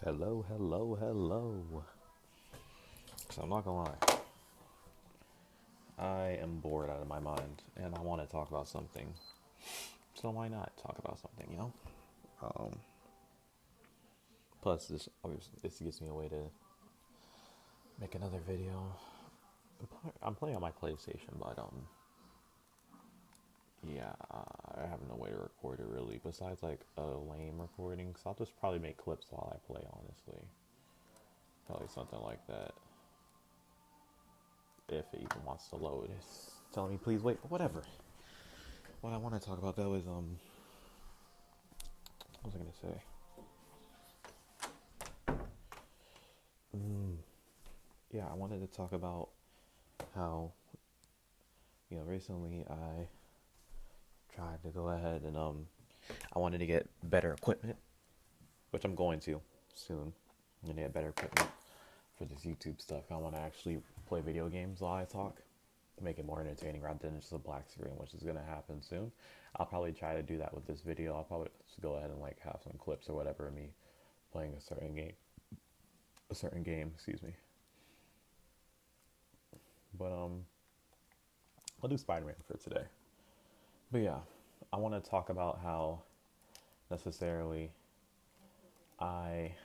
Hello, hello, hello. So I'm not gonna lie, I am bored out of my mind, and I want to talk about something. So why not talk about something? Um, Plus, this gives me a way to make another video. I'm playing on my PlayStation, but yeah, I have no way to record it really. Besides like a lame recording, so I'll just probably make clips while I play. Honestly, probably something like that. If it even wants to load, it's telling me please wait, but whatever. What I want to talk about though is what was I gonna say? Yeah, I wanted to talk about how recently I tried to go ahead and I wanted to get better equipment, which I'm going to soon. I'm gonna get better equipment for this YouTube stuff. I want to actually play video games while I talk, make it more entertaining rather than just a black screen, which is gonna happen soon. I'll probably try to do that with this video. I'll probably just go ahead and like have some clips or whatever of me playing a certain game. Excuse me. But I'll do Spider-Man for today. But yeah, I want to talk about how necessarily I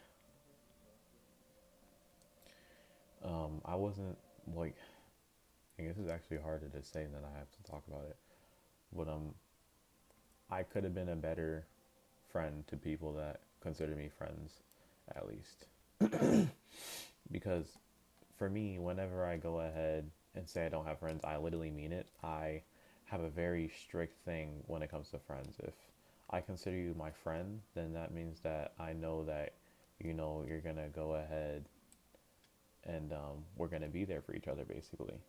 I wasn't like I guess it's actually harder to say than I have to talk about it. But I could have been a better friend to people that consider me friends, at least. Because for me, whenever I go ahead and say I don't have friends, I literally mean it. I have a very strict thing when it comes to friends. If I consider you my friend, then that means that I know that you're gonna go ahead and we're gonna be there for each other basically.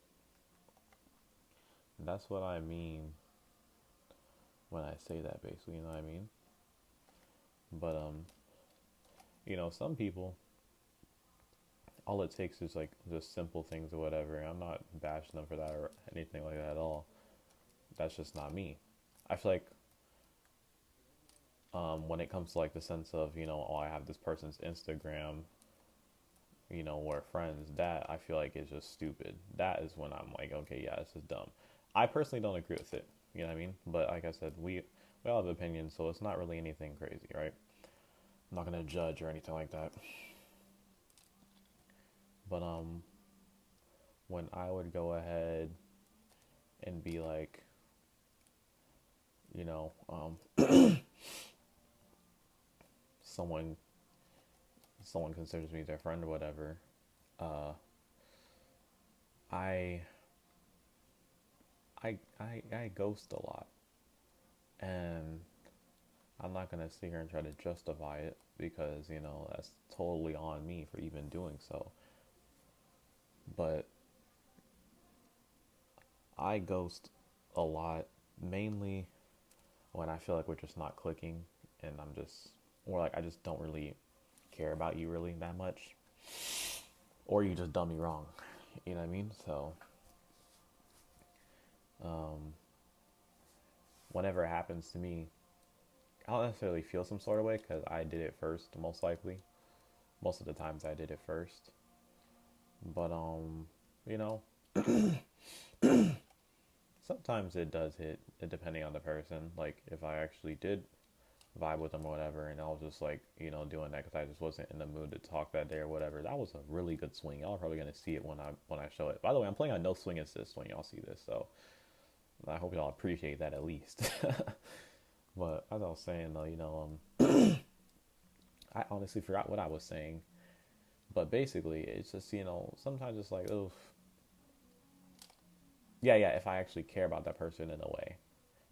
And that's what I mean when I say that basically, you know what I mean? But some people all it takes is like just simple things or whatever. I'm not bashing them for that or anything like that at all. That's just not me. I feel like when it comes to like the sense of oh, I have this person's Instagram, we're friends. That I feel like is just stupid. That is when I'm like, okay, yeah, this is dumb. I personally don't agree with it. You know what I mean? But like I said, we all have opinions, so it's not really anything crazy, right? I'm not gonna judge or anything like that. But when I would go ahead and be like, you know, someone someone considers me their friend or whatever, uh, I I ghost a lot, and I'm not gonna sit here and try to justify it because that's totally on me for even doing so. But I ghost a lot, mainly when I feel like we're just not clicking, and or like I just don't really care about you really that much, or you just done me wrong. You know what I mean? So, um, whenever it happens to me, I don't necessarily feel some sort of way because I did it first, most likely. Most of the times I did it first. But, you know, sometimes it does hit, depending on the person. Like, if I actually did vibe with them or whatever, and I was just like, doing that because I just wasn't in the mood to talk that day or whatever. That was a really good swing. Y'all are probably gonna see it when I show it. By the way, I'm playing on no swing assist when y'all see this, so I hope y'all appreciate that at least. But as I was saying though, I honestly forgot what I was saying. But basically, it's just sometimes it's like, oh, yeah, yeah. If I actually care about that person in a way,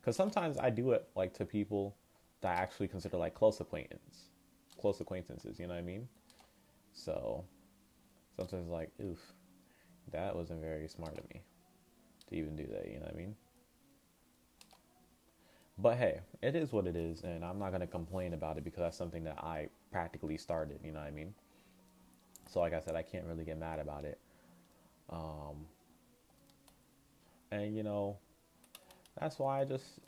because sometimes I do it like to people that I actually consider like close acquaintances. You know what I mean? So sometimes like, oof, that wasn't very smart of me to even do that. You know what I mean? But hey, it is what it is, and I'm not gonna complain about it because that's something that I practically started. You know what I mean? So like I said, I can't really get mad about it. Um, and that's why I just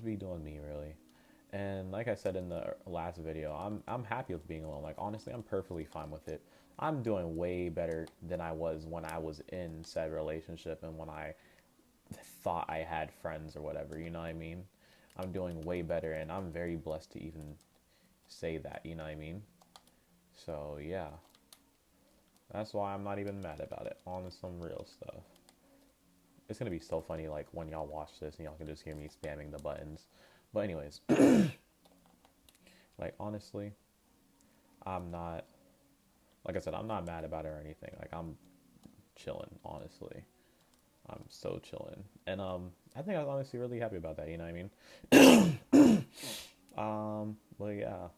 be doing me really. And like I said in the last video, I'm happy with being alone. Like honestly, I'm perfectly fine with it. I'm doing way better than I was when I was in said relationship and when I thought I had friends or whatever, you know what I mean? I'm doing way better and I'm very blessed to even say that, you know what I mean? So, yeah. That's why I'm not even mad about it on some real stuff. It's going to be so funny like when y'all watch this and y'all can just hear me spamming the buttons. But anyways, like honestly, I'm not like I said, I'm not mad about it or anything. Like I'm chilling, honestly. I'm so chilling. And I think I was honestly really happy about that, you know what I mean? But yeah,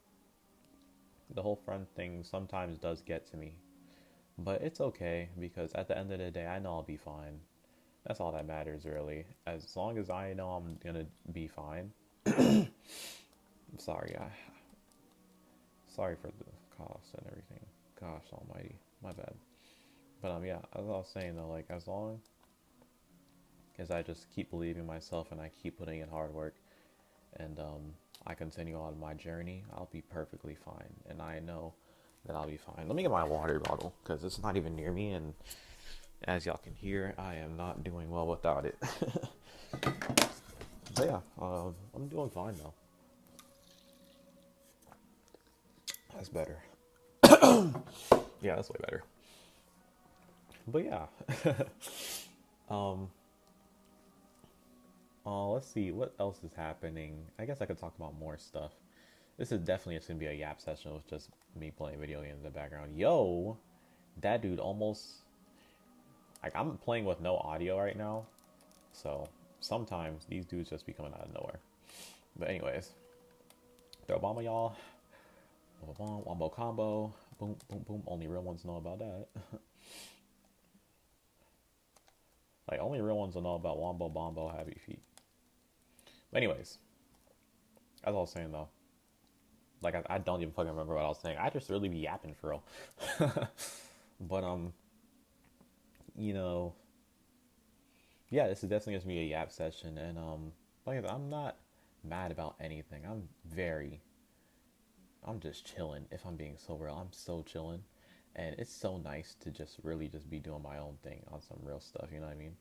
the whole friend thing sometimes does get to me. But it's okay because at the end of the day I know I'll be fine. That's all that matters really. As long as I know I'm gonna be fine. I'm sorry, sorry for the cost and everything. Gosh almighty. My bad. But yeah, as I was saying though, like as long as I just keep believing myself and I keep putting in hard work and I continue on my journey, I'll be perfectly fine. And I know that I'll be fine. Let me get my water bottle because it's not even near me. And as y'all can hear, I am not doing well without it. But yeah, I'm doing fine though. That's better. Yeah, that's way better. But yeah. um, let's see what else is happening. I guess I could talk about more stuff. This is definitely just gonna be a yap session with just me playing video games in the background. Yo, that dude almost like I'm playing with no audio right now, so sometimes these dudes just be coming out of nowhere. But anyways, throw bomb y'all. Wombo combo. Boom, boom, boom. Only real ones know about that. Like only real ones will know about wombo bombo happy feet. But anyways, as I was saying though, like I don't even fucking remember what I was saying. I just really be yapping for real. But you know, yeah, this is definitely gonna be a yap session, and like I'm not mad about anything. I'm just chilling. If I'm being so real, I'm so chilling, and it's so nice to just really just be doing my own thing on some real stuff. You know what I mean?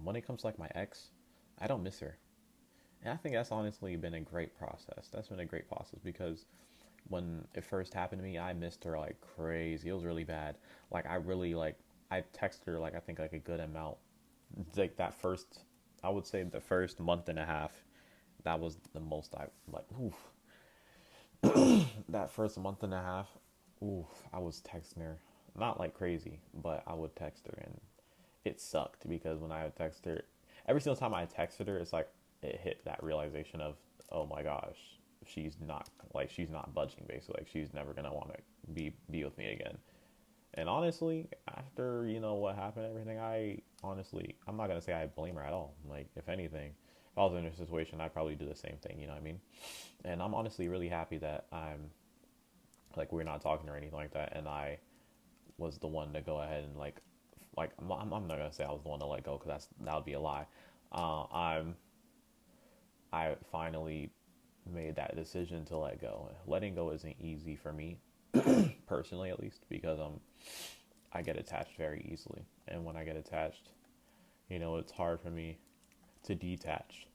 When it comes to like my ex, I don't miss her, and I think that's honestly been a great process. That's been a great process because when it first happened to me, I missed her like crazy. It was really bad. Like I really like I texted her like I think like a good amount. Like that first, I would say the first month and a half, that was the most I like. Oof. That first month and a half, oof, I was texting her not like crazy, but I would text her and it sucked because when I would text her, every single time I texted her, it's like it hit that realization of oh my gosh, she's not budging basically. Like she's never gonna want to be with me again. And honestly, after what happened, everything, I'm not gonna say I blame her at all. Like if anything, if I was in her situation, I'd probably do the same thing. You know what I mean? And I'm honestly really happy that I'm like we're not talking or anything like that, and I was the one to go ahead and like I'm not gonna say I was the one to let go because that would be a lie. I'm I finally made that decision to let go. Letting go isn't easy for me, personally at least, because I get attached very easily, and when I get attached, it's hard for me to detach.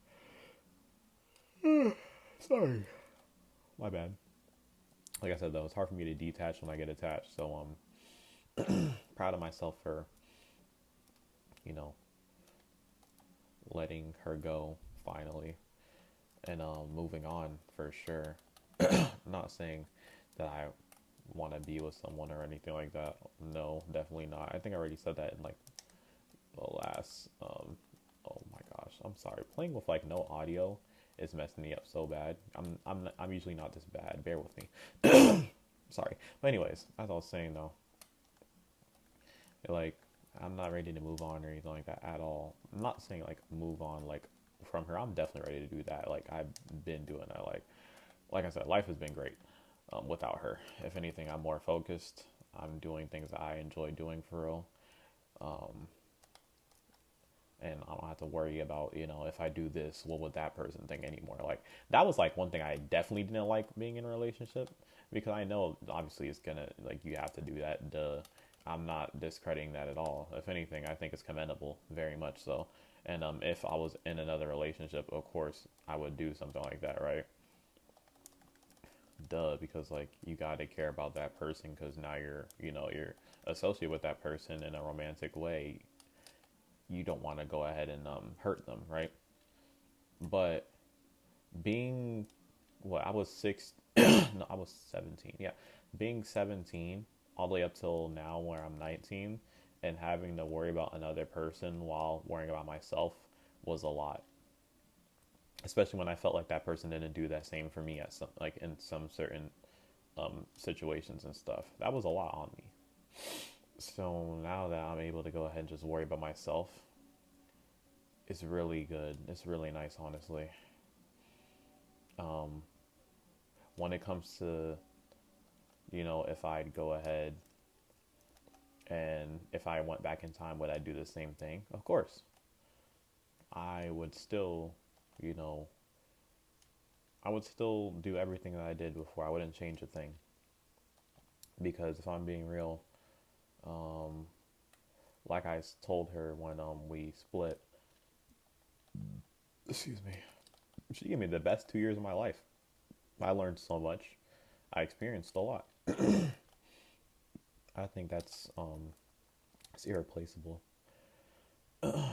Sorry, my bad. Like I said though, it's hard for me to detach when I get attached. So proud of myself for you know letting her go finally and moving on for sure. I'm not saying that I want to be with someone or anything like that. No, definitely not. I think I already said that in like the last. Oh my gosh, I'm sorry. Playing with like no audio is messing me up so bad. I'm usually not this bad. Bear with me. Sorry. But anyways, as I was saying though, like I'm not ready to move on or anything like that at all. I'm not saying like move on like from her. I'm definitely ready to do that. Like I've been doing that. Like I said, life has been great without her. If anything, I'm more focused. I'm doing things that I enjoy doing for real. and I don't have to worry about, if I do this, what would that person think anymore. Like that was like one thing I definitely didn't like being in a relationship, because I know obviously it's gonna, like, you have to do that. Duh. I'm not discrediting that at all. If anything, I think it's commendable, very much so. And if I was in another relationship, of course I would do something like that, right? Duh, because like you gotta care about that person, because now you're associated with that person in a romantic way. You don't want to go ahead and hurt them, right? But being, I was six, no, I was 17. Yeah, being 17 all the way up till now, where I'm 19, and having to worry about another person while worrying about myself was a lot. Especially when I felt like that person didn't do that same for me at some, like, in some certain situations and stuff. That was a lot on me. So now that I'm able to go ahead and just worry about myself, it's really good. It's really nice, honestly. Um, when it comes to, if I'd go ahead and if I went back in time, would I do the same thing? Of course. I would still, you know, I would still do everything that I did before. I wouldn't change a thing. Because if I'm being real, um, like told her when we split, excuse me, she gave me the best 2 years of my life. I learned so much. I experienced a lot. I think that's it's irreplaceable.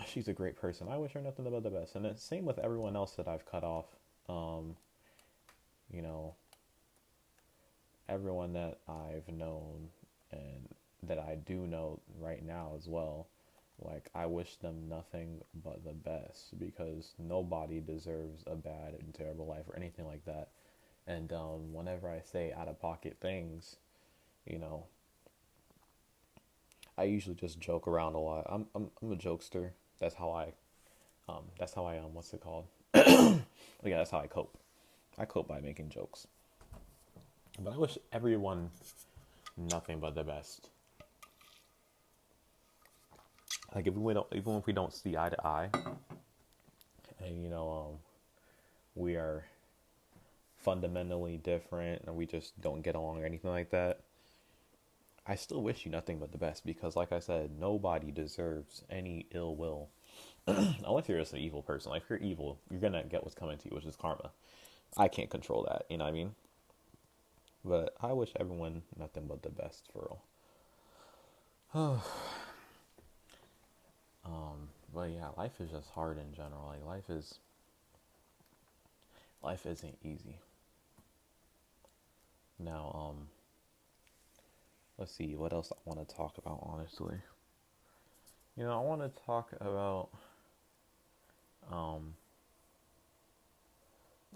She's a great person. I wish her nothing but the best. And the same with everyone else that I've cut off. Um, you know, everyone that I've known and that I do know right now as well. Like, I wish them nothing but the best, because nobody deserves a bad and terrible life or anything like that. And whenever I say out of pocket things, you know, I usually just joke around a lot. I'm a jokester. That's how I what's it called? Yeah, that's how I cope. I cope by making jokes. But I wish everyone nothing but the best. Like, even if we don't see eye to eye, and we are fundamentally different, and we just don't get along or anything like that, I still wish you nothing but the best, because, like I said, nobody deserves any ill will. Unless you're just an evil person. Like, if you're evil, you're gonna get what's coming to you, which is karma. I can't control that, you know what I mean? But I wish everyone nothing but the best, for real. But yeah, life is just hard in general. Like, life isn't easy. Now, let's see what else I want to talk about, honestly. I want to talk about, um,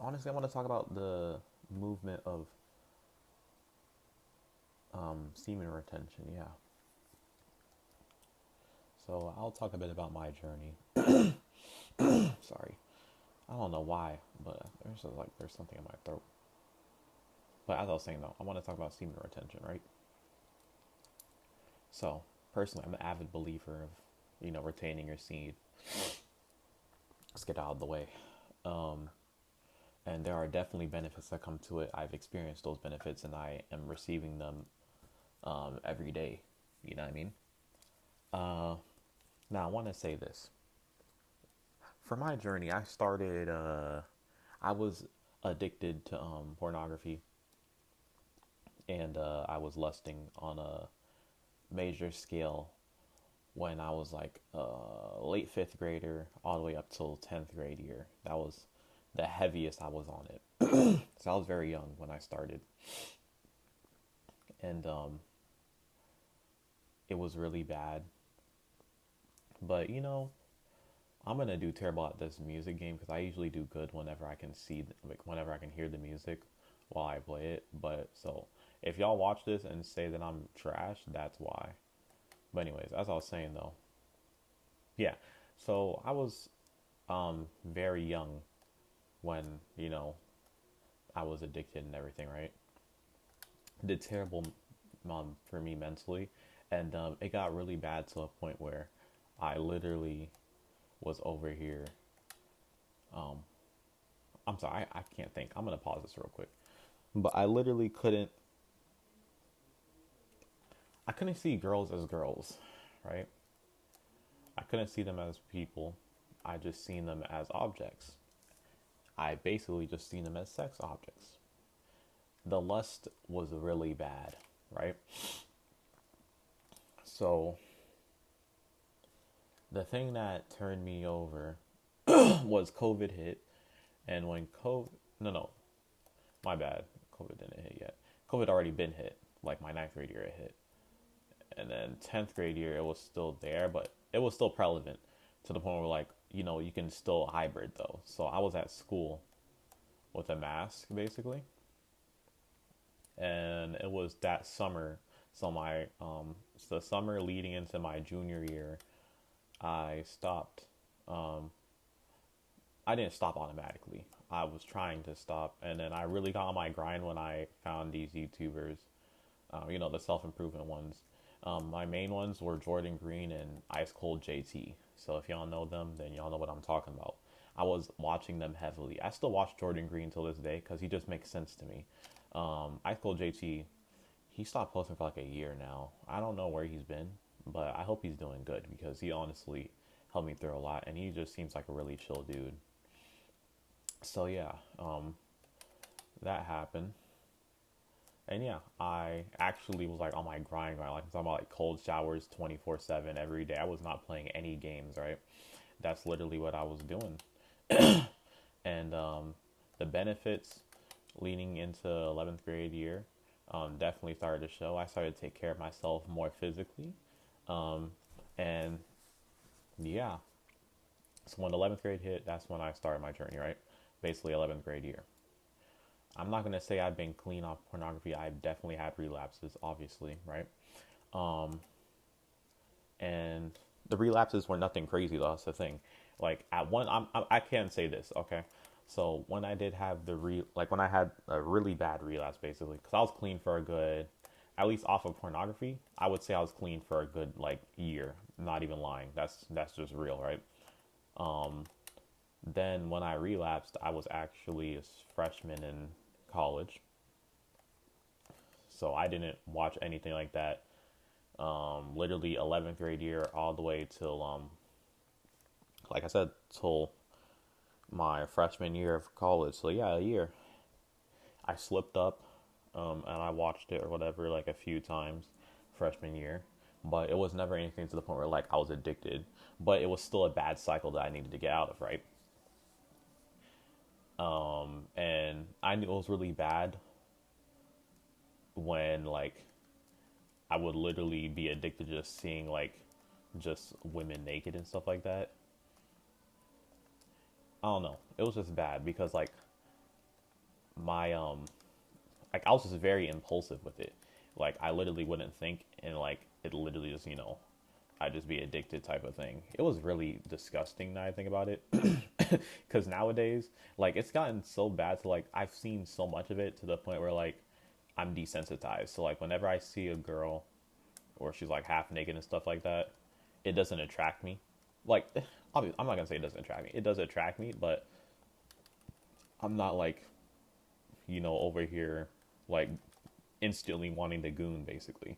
honestly, I want to talk about the movement of semen retention. Yeah. So I'll talk a bit about my journey. Sorry. I don't know why, but there's something in my throat. But as I was saying though, I want to talk about semen retention, right? So personally, I'm an avid believer of, retaining your seed. Let's get out of the way. Um, and there are definitely benefits that come to it. I've experienced those benefits, and I am receiving them every day. You know what I mean? Uh, Now I want to say this. For my journey, I started. I was addicted to pornography, and I was lusting on a major scale when I was like late fifth grader, all the way up till 10th grade year. That was the heaviest I was on it. So I was very young when I started, and it was really bad. But I'm gonna do terrible at this music game, because I usually do good whenever I can like, whenever I can hear the music while I play it. But so if y'all watch this and say that I'm trash, that's why. But anyways, as I was saying though, yeah. So I was very young when I was addicted and everything, right? It did terrible for me mentally, and it got really bad to a point where I literally was over here. Um, I'm sorry, I can't think. I'm gonna pause this real quick. But I literally couldn't. I couldn't see girls as girls, right? I couldn't see them as people. I just seen them as objects. I basically just seen them as sex objects. The lust was really bad, right? So the thing that turned me over was COVID hit, and when COVID, no, no, my bad, COVID didn't hit yet. COVID already been hit, like my ninth grade year it hit, and then 10th grade year it was still there, but it was still prevalent to the point where like you can still hybrid though. So I was at school with a mask basically, and it was that summer. So my the summer leading into my junior year, I stopped. Um, I didn't stop automatically. I was trying to stop, and then I really got on my grind when I found these YouTubers. The self improvement ones. My main ones were Jordan Green and Ice Cold JT. So if y'all know them, then y'all know what I'm talking about. I was watching them heavily. I still watch Jordan Green till this day because he just makes sense to me. Ice Cold JT, he stopped posting for like a year now. I don't know where he's been, but I hope he's doing good because he honestly helped me through a lot, and he just seems like a really chill dude. So yeah, that happened. And yeah, I actually was like on my grind, like I'm talking about like cold showers 24/7 every day. I was not playing any games, right? That's literally what I was doing. And the benefits leading into 11th grade year definitely started to show. I started to take care of myself more physically. Um, and yeah, so when 11th grade hit, that's when I started my journey, right? Basically 11th grade year. I'm not gonna say I've been clean off pornography. I've definitely had relapses, obviously, right? Um, and the relapses were nothing crazy though. That's the thing. Like at one, I can say this, okay? So when I did have when I had a really bad relapse, basically, because I was clean for a good, at least off of pornography, I would say I was clean for a good like year. Not even lying. That's just real, right? Um, then when I relapsed, I was actually a freshman in college, so I didn't watch anything like that. Literally 11th grade year all the way till like I said, till my freshman year of college. So yeah, a year. I slipped up, and I watched it or whatever like a few times freshman year, but it was never anything to the point where like I was addicted. But it was still a bad cycle that I needed to get out of, right? And I knew it was really bad when like I would literally be addicted to just seeing like just women naked and stuff like that. I don't know. It was just bad because my like I was just very impulsive with it. Like I literally wouldn't think, and like it literally just I'd just be addicted type of thing. It was really disgusting now I think about it. Because nowadays, like it's gotten so bad to like I've seen so much of it to the point where like I'm desensitized. So like whenever I see a girl or she's like half naked and stuff like that, it doesn't attract me. Like I'm not gonna say it doesn't attract me. It does attract me, but I'm not like over here like instantly wanting the goon basically.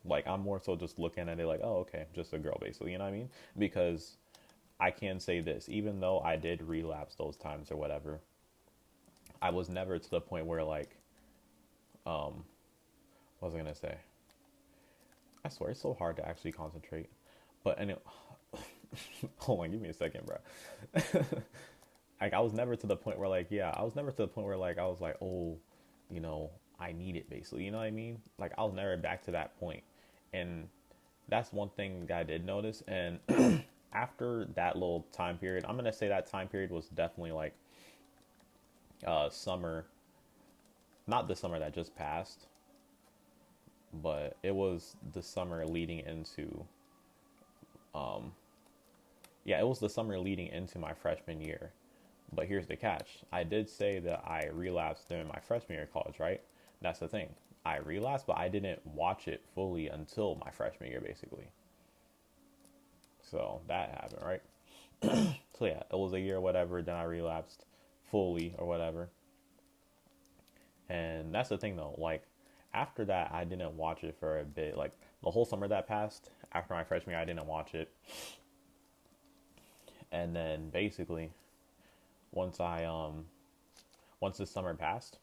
Like I'm more so just looking at it like, oh okay, just a girl basically, you know what I mean? Because I can say this, even though I did relapse those times or whatever, I was never to the point where like, what was I gonna say? I swear it's so hard to actually concentrate. But anyway, hold on, give me a second, bro. Like I was never to the point where like, yeah, I was never to the point where like I was like, oh, I need it basically. You know what I mean? Like I was never back to that point, and that's one thing that I did notice. And after that little time period, I'm gonna say that time period was definitely like summer, not the summer that just passed, but it was the summer leading into um yeah, it was the summer leading into my freshman year. But here's the catch. I did say that I relapsed during my freshman year of college, right? That's the thing. I relapsed, but I didn't watch it fully until my freshman year, basically. So that happened, right? So yeah, it was a year or whatever. Then I relapsed fully or whatever. And that's the thing though. Like after that, I didn't watch it for a bit. Like the whole summer that passed after my freshman year, I didn't watch it. And then basically, once I once the summer passed,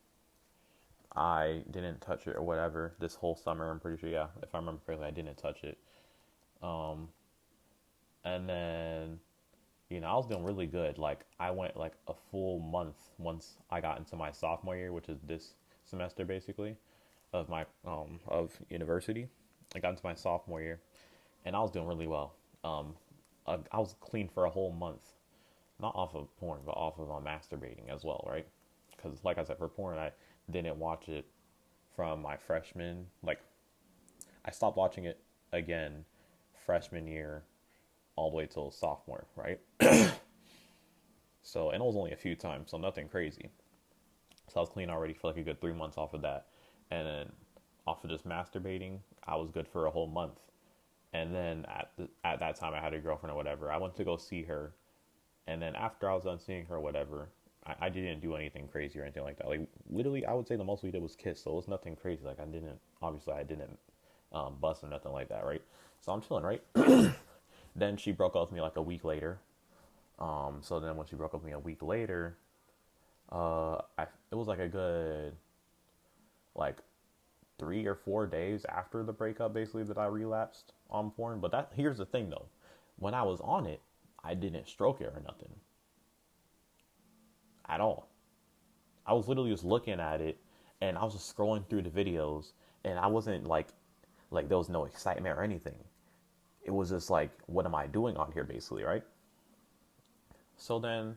I didn't touch it or whatever. This whole summer, I'm pretty sure. Yeah, if I remember correctly, I didn't touch it. Um, and then I was doing really good. Like I went like a full month once I got into my sophomore year, which is this semester basically of my of university. I got into my sophomore year, and I was doing really well. Um, I was clean for a whole month, not off of porn, but off of masturbating as well, right? Because like I said, for porn, I didn't watch it from my freshman. Like I stopped watching it again freshman year all the way till sophomore, right? So, and it was only a few times, so nothing crazy. So I was clean already for like a good 3 months off of that. And then off of just masturbating, I was good for a whole month. And then at that time, I had a girlfriend or whatever. I went to go see her. And then after I was done seeing her or whatever, I didn't do anything crazy or anything like that. Like, literally, I would say the most we did was kiss. So it was nothing crazy. Like, obviously, I didn't bust or nothing like that, right? So I'm chilling, right? Then she broke up with me like a week later. So then when she broke up with me a week later, it was like a good like 3 or 4 days after the breakup, basically, that I relapsed on porn. But here's the thing though, when I was on it, I didn't stroke it or nothing at all. I was literally just looking at it, and I was just scrolling through the videos, and I wasn't like there was no excitement or anything. It was just like, what am I doing on here, basically, right? So then,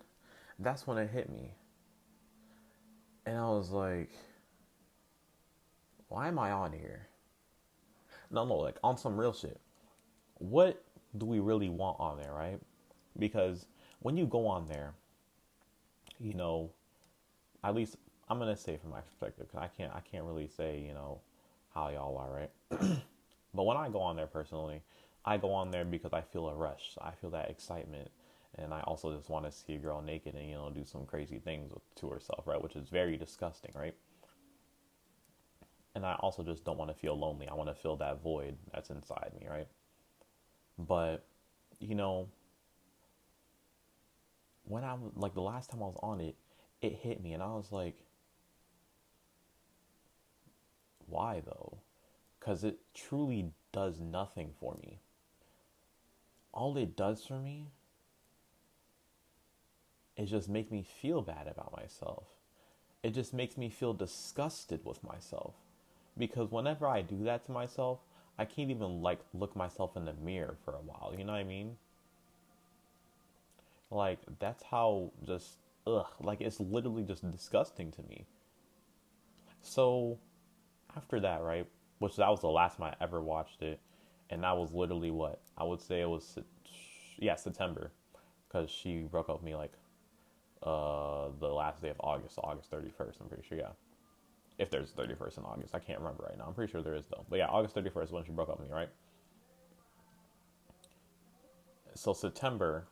that's when it hit me, and I was like, why am I on here? No, like on some real shit. What do we really want on there, right? Because when you go on there, you know, at least I'm gonna say from my perspective, because I can't really say how y'all are, right? But when I go on there personally, I go on there because I feel a rush. I feel that excitement, and I also just want to see a girl naked and do some crazy things to herself, right? Which is very disgusting, right? And I also just don't want to feel lonely. I want to fill that void that's inside me, right? But you know, when I was like the last time I was on it, it hit me, and I was like, why though? Because it truly does nothing for me. All it does for me is just make me feel bad about myself. It just makes me feel disgusted with myself. Because whenever I do that to myself, I can't even like look myself in the mirror for a while. You know what I mean? Like that's how just like it's literally just disgusting to me. So after that, right? Which that was the last time I ever watched it, and that was literally what I would say it was, yeah, September, because she broke up with me like the last day of August, so August 31st. I'm pretty sure, yeah. If there's 31st in August, I can't remember right now. I'm pretty sure there is though. But yeah, August 31st is when she broke up with me, right? So September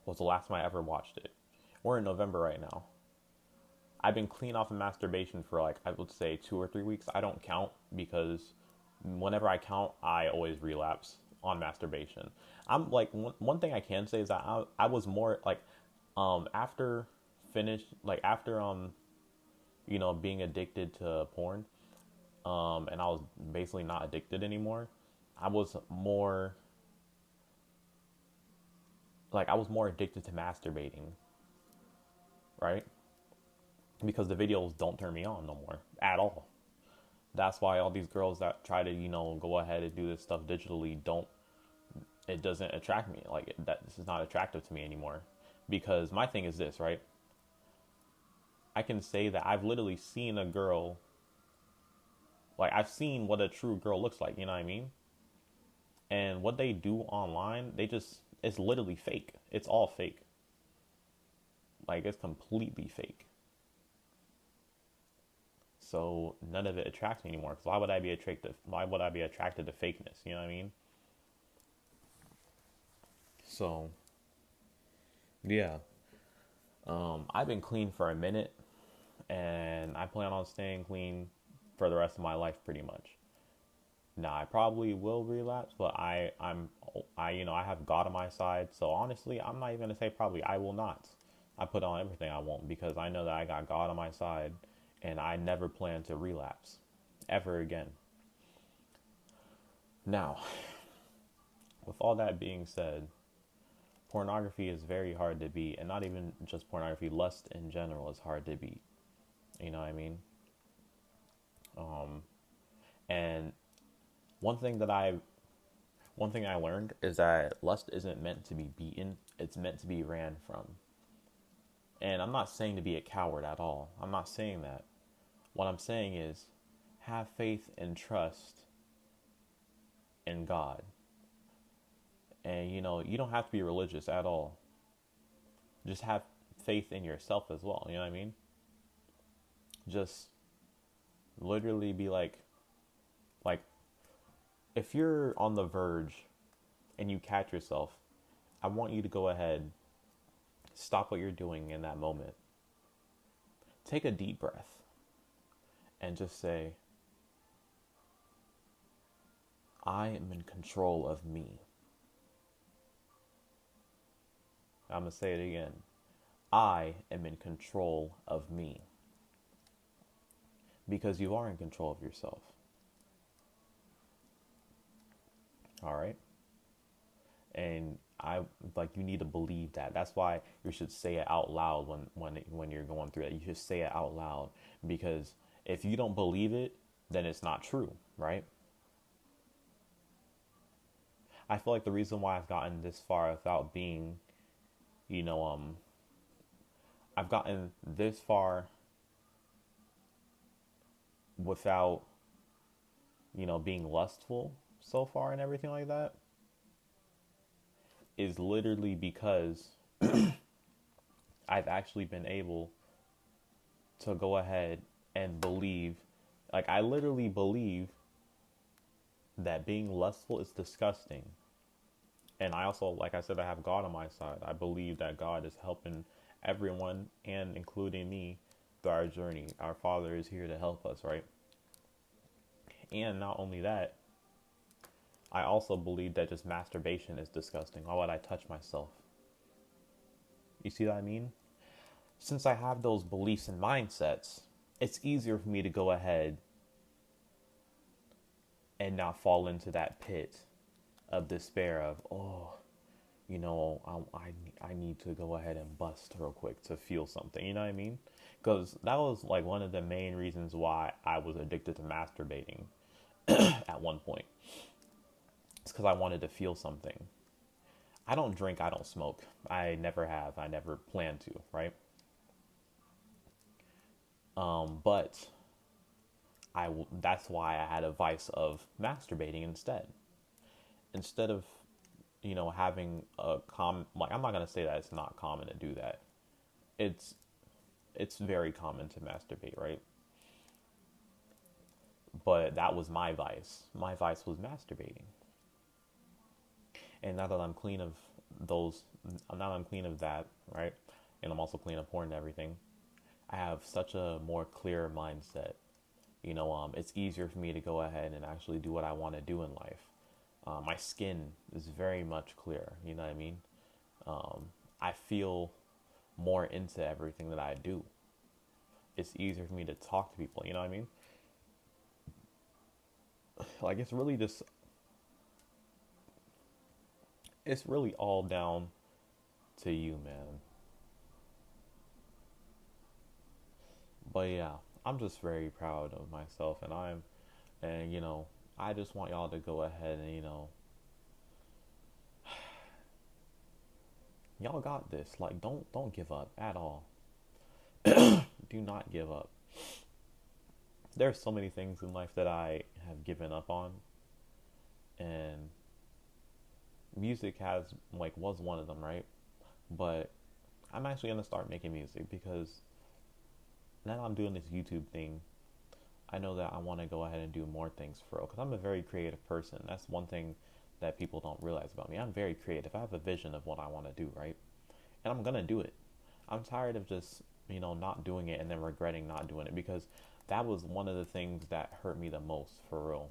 was the last time I ever watched it. We're in November right now. I've been clean off of masturbation for like I would say 2 or 3 weeks. I don't count because whenever I count, I always relapse on masturbation. I'm like one thing I can say is that I was more like after after being addicted to porn, and I was basically not addicted anymore. I was more I was more addicted to masturbating, right? Because the videos don't turn me on no more at all. That's why all these girls that try to go ahead and do this stuff digitally don't it doesn't attract me. Like that this is not attractive to me anymore. Because my thing is this, right? I can say that I've literally seen a girl, like I've seen what a true girl looks like, you know what I mean? And what they do online, it's literally fake. It's all fake. Like it's completely fake. So none of it attracts me anymore. Because why would I be attracted? Why would I be attracted to fakeness? You know what I mean? So yeah, I've been clean for a minute, and I plan on staying clean for the rest of my life, pretty much. Now I probably will relapse, but I have God on my side. So honestly, I'm not even gonna say probably. I will not. I put on everything I won't because I know that I got God on my side, and I never plan to relapse ever again. Now, with all that being said, pornography is very hard to beat, and not even just pornography, lust in general is hard to beat. You know what I mean? Um, and one thing that I one thing I learned is that lust isn't meant to be beaten; it's meant to be ran from. And I'm not saying to be a coward at all. I'm not saying that. What I'm saying is, have faith and trust in God. And you don't have to be religious at all. Just have faith in yourself as well. You know what I mean? Just literally be like if you're on the verge and you catch yourself, I want you to go ahead, stop what you're doing in that moment. Take a deep breath and just say, I am in control of me. I'm going to say it again. I am in control of me. Because you are in control of yourself. All right? And you need to believe that. That's why you should say it out loud when you're going through it. You should say it out loud, because if you don't believe it, then it's not true, right? I feel like the reason why I've gotten this far without being, you know, I've gotten this far without, being lustful so far and everything like that, is literally because I've actually been able to go ahead and believe, I literally believe that being lustful is disgusting. And I also, like I said, I have God on my side. I believe that God is helping everyone, and including me, through our journey. Our Father is here to help us, right? And not only that, I also believe that just masturbation is disgusting. Why would I touch myself? You see what I mean? Since I have those beliefs and mindsets, it's easier for me to go ahead and not fall into that pit of despair of, I need to go ahead and bust real quick to feel something. You know what I mean? Because that was one of the main reasons why I was addicted to masturbating at one point. It's because I wanted to feel something. I don't drink, I don't smoke. I never have. I never plan to, right? But that's why I had a vice of masturbating instead. Instead of, having a I'm not going to say that it's not common to do that. It's very common to masturbate, right? But that was my vice. My vice was masturbating. And now that I'm clean of that, right? And I'm also clean of porn and everything. I have such a more clear mindset. It's easier for me to go ahead and actually do what I want to do in life. My skin is very much clear. You know what I mean? I feel more into everything that I do. It's easier for me to talk to people. You know what I mean? It's really all down to you, man. But yeah, I'm just very proud of myself, and I just want y'all to go ahead and y'all got this. Don't give up at all. Do not give up. There's so many things in life that I have given up on, and music was one of them, right? But I'm actually gonna start making music, because now I'm doing this YouTube thing. I know that I want to go ahead and do more things for real, because I'm a very creative person. That's one thing that people don't realize about me. I'm very creative. I have a vision of what I want to do, right? And I'm gonna do it. I'm tired of just, not doing it and then regretting not doing it, because that was one of the things that hurt me the most, for real,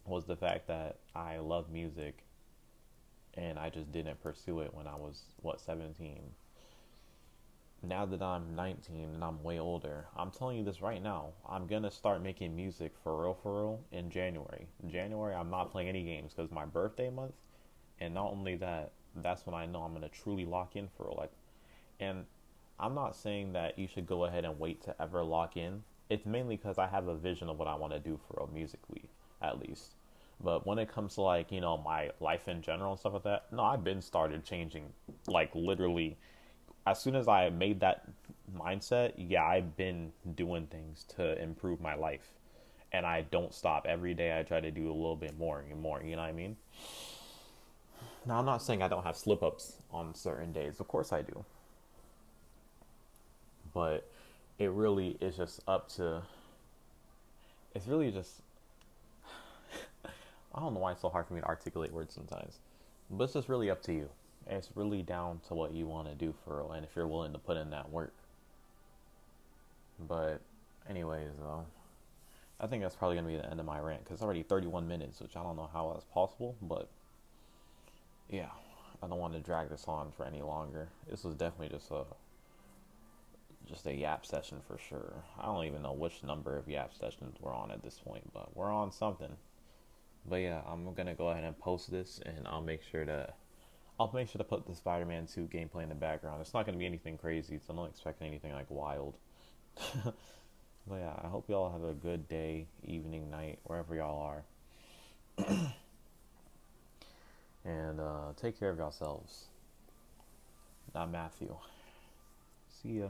was the fact that I love music and I just didn't pursue it when I was, 17. Now that I'm 19 and I'm way older, I'm telling you this right now. I'm gonna start making music for real in January. In January, I'm not playing any games because my birthday month, and not only that, that's when I know I'm gonna truly lock in for real. Like, and I'm not saying that you should go ahead and wait to ever lock in. It's mainly because I have a vision of what I want to do for real musically, at least. But when it comes to, like, my life in general and stuff like that, no, I've been started changing, like, literally as soon as I made that mindset. Yeah, I've been doing things to improve my life, and I don't stop. Every day I try to do a little bit more and more. You know what I mean? Now, I'm not saying I don't have slip ups on certain days. Of course I do, but it really is just up to. It's really just. I don't know why it's so hard for me to articulate words sometimes, but it's just really up to you. And it's really down to what you want to do for real, and if you're willing to put in that work. But, anyways, though, I think that's probably gonna be the end of my rant because it's already 31 minutes, which I don't know how that's possible, but yeah, I don't want to drag this on for any longer. This was definitely just a yap session for sure. I don't even know which number of yap sessions we're on at this point, but we're on something. But yeah, I'm gonna go ahead and post this, and I'll make sure to put the Spider-Man 2 gameplay in the background. It's not gonna be anything crazy, so I'm not expecting anything like wild. But yeah, I hope y'all have a good day, evening, night, wherever y'all are, and take care of yourselves. I'm Matthew. See ya.